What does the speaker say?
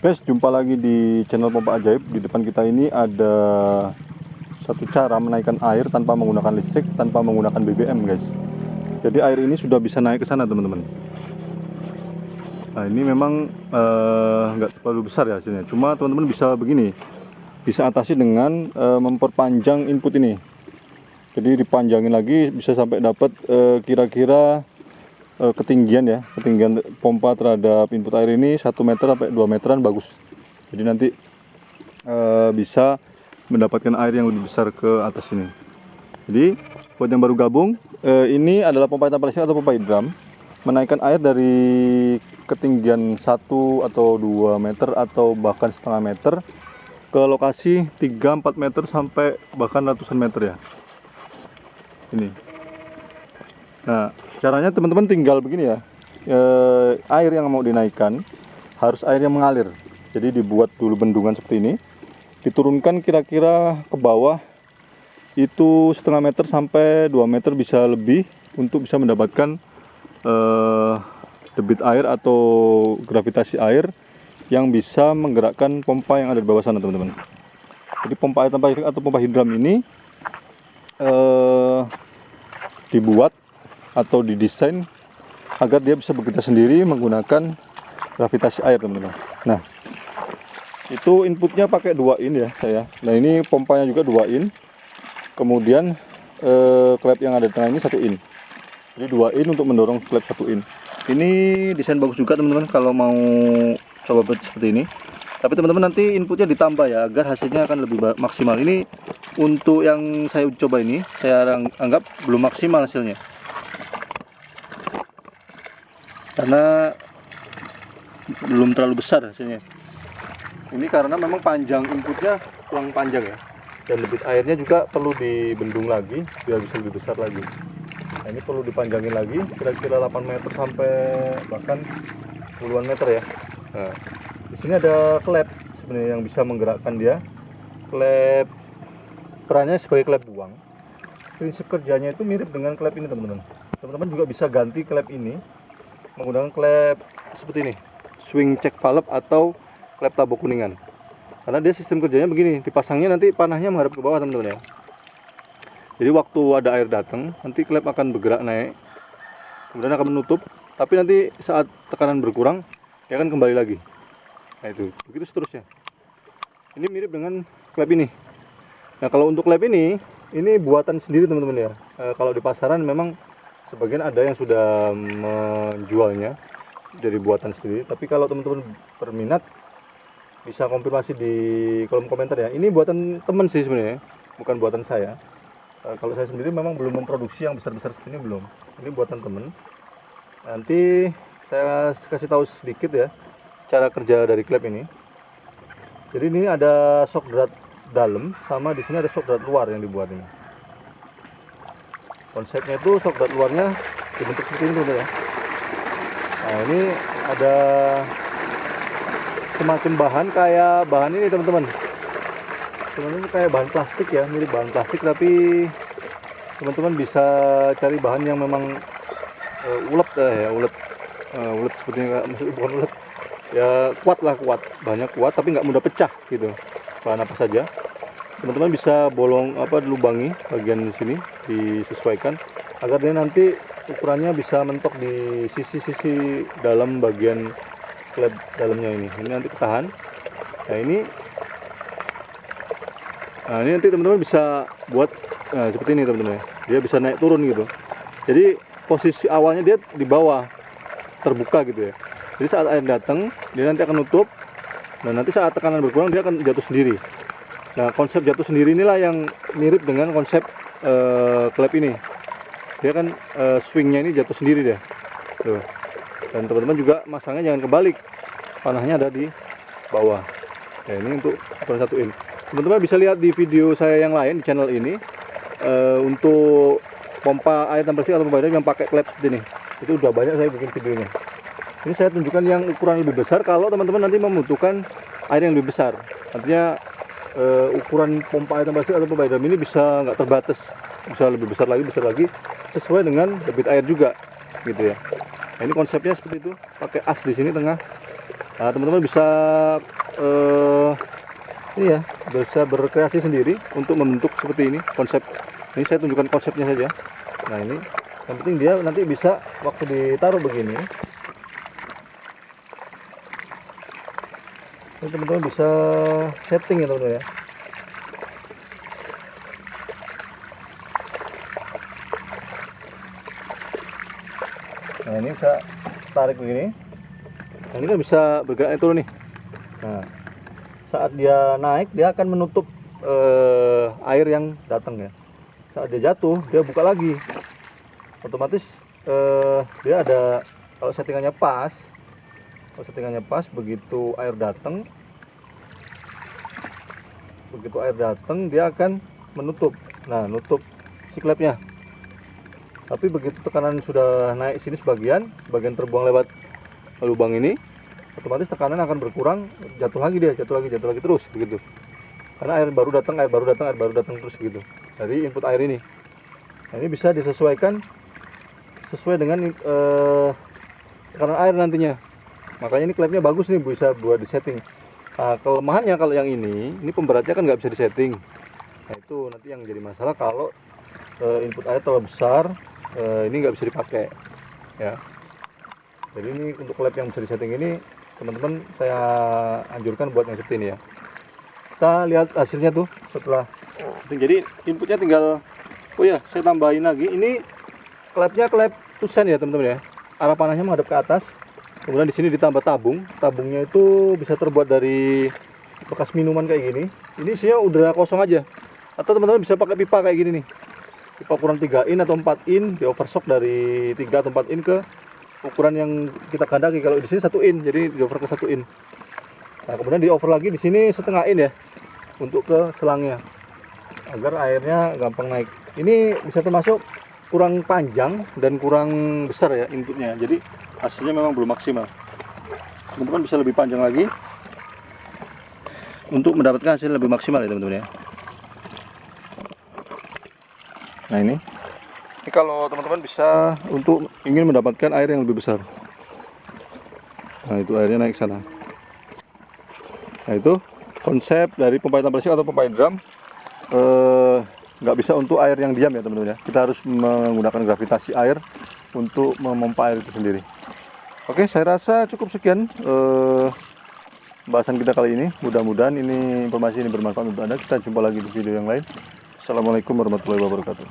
Guys, jumpa lagi di channel Pompa Ajaib. Di depan kita ini ada satu cara menaikkan air tanpa menggunakan listrik, tanpa menggunakan BBM, guys. Jadi air ini sudah bisa naik ke sana, teman-teman. Nah, ini memang nggak terlalu besar ya hasilnya. Cuma teman-teman bisa begini, bisa atasi dengan memperpanjang input ini. Jadi dipanjangin lagi, bisa sampai dapat kira-kira ketinggian ya, ketinggian pompa terhadap input air ini 1 meter sampai 2 meteran bagus. Jadi nanti bisa mendapatkan air yang lebih besar ke atas ini. Jadi buat yang baru gabung, ini adalah pompa tanpa listrik atau pompa hidram, menaikkan air dari ketinggian 1 atau 2 meter atau bahkan setengah meter ke lokasi 3-4 meter sampai bahkan ratusan meter ya. Ini. Nah, caranya teman-teman tinggal begini ya. Air yang mau dinaikkan harus air yang mengalir. Jadi dibuat dulu bendungan seperti ini, diturunkan kira-kira ke bawah itu setengah meter sampai 2 meter bisa lebih untuk bisa mendapatkan debit air atau gravitasi air yang bisa menggerakkan pompa yang ada di bawah sana, teman-teman. Jadi pompa air tanpa listrik atau pompa hidram ini dibuat atau didesain agar dia bisa bekerja sendiri menggunakan gravitasi air, teman-teman. Nah, itu inputnya pakai 2 in ya saya. Nah, ini pompanya juga 2 in. Kemudian klep yang ada di tengah ini 1 in. Jadi 2 in untuk mendorong klep 1 in. Ini desain bagus juga, teman-teman, kalau mau coba seperti ini. Tapi teman-teman nanti inputnya ditambah ya agar hasilnya akan lebih maksimal. Ini untuk yang saya coba ini saya anggap belum maksimal hasilnya. Karena belum terlalu besar hasilnya. Ini karena memang panjang inputnya kurang panjang ya, dan debit airnya juga perlu dibendung lagi biar bisa lebih besar lagi. Nah, ini perlu dipanjangin lagi kira-kira 8 meter sampai bahkan puluhan meter ya. Nah, di sini ada klep sebenarnya yang bisa menggerakkan dia. Klep perannya sebagai klep buang. Prinsip kerjanya itu mirip dengan klep ini, teman-teman. Teman-teman juga bisa ganti klep ini menggunakan klep seperti ini, swing check valve atau klep tabok kuningan. Karena dia sistem kerjanya begini, dipasangnya nanti panahnya menghadap ke bawah, teman-teman ya. Jadi waktu ada air datang, nanti klep akan bergerak naik, kemudian akan menutup. Tapi nanti saat tekanan berkurang, dia akan kembali lagi. Nah, itu begitu seterusnya. Ini mirip dengan klep ini. Nah, kalau untuk klep ini buatan sendiri, teman-teman ya. Kalau di pasaran memang sebagian ada yang sudah menjualnya dari buatan sendiri, tapi kalau teman-teman berminat bisa konfirmasi di kolom komentar ya. Ini buatan teman sih sebenarnya, bukan buatan saya. Kalau saya sendiri memang belum memproduksi yang besar-besar seperti ini, belum. Ini buatan teman. Nanti saya kasih tahu sedikit ya cara kerja dari klep ini. Jadi ini ada shock drat dalam, sama di sini ada shock drat luar yang dibuat ini. Konsepnya itu shock drat luarnya dibentuk seperti ini, ya. Nah, ini ada semacam bahan kayak bahan ini, teman-teman. Sebenarnya kayak bahan plastik ya, mirip bahan plastik, tapi teman-teman bisa cari bahan yang memang ulet ulet seperti ini, maksudnya bukan ulet ya, kuat, bahannya kuat tapi nggak mudah pecah gitu. Bahan apa saja teman-teman bisa dilubangi bagian di sini, disesuaikan agar dia nanti ukurannya bisa mentok di sisi-sisi dalam bagian klep dalamnya ini nanti ketahan. Nah, ini nanti teman-teman bisa buat seperti ini, teman-teman ya. Dia bisa naik turun gitu. Jadi posisi awalnya dia di bawah terbuka gitu ya. Jadi saat air datang dia nanti akan nutup, dan nanti saat tekanan berkurang dia akan jatuh sendiri. Nah, konsep jatuh sendiri inilah yang mirip dengan konsep klep ini. Dia kan swingnya ini jatuh sendiri deh. Tuh. Dan teman-teman juga masangnya jangan kebalik, panahnya ada di bawah. Nah, ini untuk ukuran 1 in. Teman-teman bisa lihat di video saya yang lain di channel ini untuk pompa air tanpa listrik atau pompa hidram yang pakai klep seperti ini. Itu udah banyak saya bikin videonya. Ini saya tunjukkan yang ukuran lebih besar kalau teman-teman nanti membutuhkan air yang lebih besar. Artinya ukuran pompa air tanpa listrik atau pompa hidram ini bisa nggak terbatas, bisa lebih besar lagi sesuai dengan debit air juga gitu ya. Nah, ini konsepnya seperti itu, pakai as di sini tengah Nah, teman-teman bisa ini ya, bisa berkreasi sendiri untuk membentuk seperti ini konsep. Ini saya tunjukkan konsepnya saja. Nah ini, yang penting dia nanti bisa waktu ditaruh begini, ini teman-teman bisa setting ya teman-teman ya. Nah ini bisa tarik begini. Nah ini kan bisa bergerak turun nih. Nah saat dia naik dia akan menutup air yang datang ya. Saat dia jatuh dia buka lagi. Otomatis dia ada, kalau settingannya pas, begitu air datang dia akan menutup. Nah nutup si klepnya. Tapi begitu tekanan sudah naik sini sebagian terbuang lewat lubang ini, otomatis tekanan akan berkurang, jatuh lagi terus begitu. Karena air baru datang terus begitu dari input air ini. Nah, ini bisa disesuaikan sesuai dengan tekanan air nantinya. Makanya ini klepnya bagus nih, bisa buat disetting. Nah, kelemahannya kalau yang ini pemberatnya kan nggak bisa disetting. Nah itu nanti yang jadi masalah kalau input air terlalu besar, ini nggak bisa dipakai ya. Jadi ini untuk klep yang bisa disetting ini teman-teman saya anjurkan buat yang seperti ini ya. Kita lihat hasilnya tuh setelah. Jadi inputnya tinggal, oh ya saya tambahin lagi, ini klepnya klep Tusen ya teman-teman ya. Arah panahnya menghadap ke atas. Kemudian di sini ditambah tabung. Tabungnya itu bisa terbuat dari bekas minuman kayak gini. Ini isinya udah kosong aja. Atau teman-teman bisa pakai pipa kayak gini nih. Pipa ukuran 3 in atau 4 in, di overstock dari 3 atau 4 in ke ukuran yang kita gandaki. Kalau di sini 1 in, jadi di over ke 1 in. Nah, kemudian di over lagi di sini setengah in ya untuk ke selangnya agar airnya gampang naik. Ini bisa termasuk kurang panjang dan kurang besar ya inputnya. Jadi hasilnya memang belum maksimal. Teman-teman bisa lebih panjang lagi untuk mendapatkan hasil lebih maksimal ya teman-teman ya. Nah ini kalau teman-teman bisa untuk ingin mendapatkan air yang lebih besar. Nah itu airnya naik sana. Nah itu konsep dari pompa hitam plastik atau pompa drum. Nggak bisa untuk air yang diam ya teman-teman ya. Kita harus menggunakan gravitasi air untuk memompa air itu sendiri. Oke, saya rasa cukup sekian bahasan kita kali ini. Mudah-mudahan informasi ini bermanfaat untuk Anda. Kita jumpa lagi di video yang lain. Assalamualaikum warahmatullahi wabarakatuh.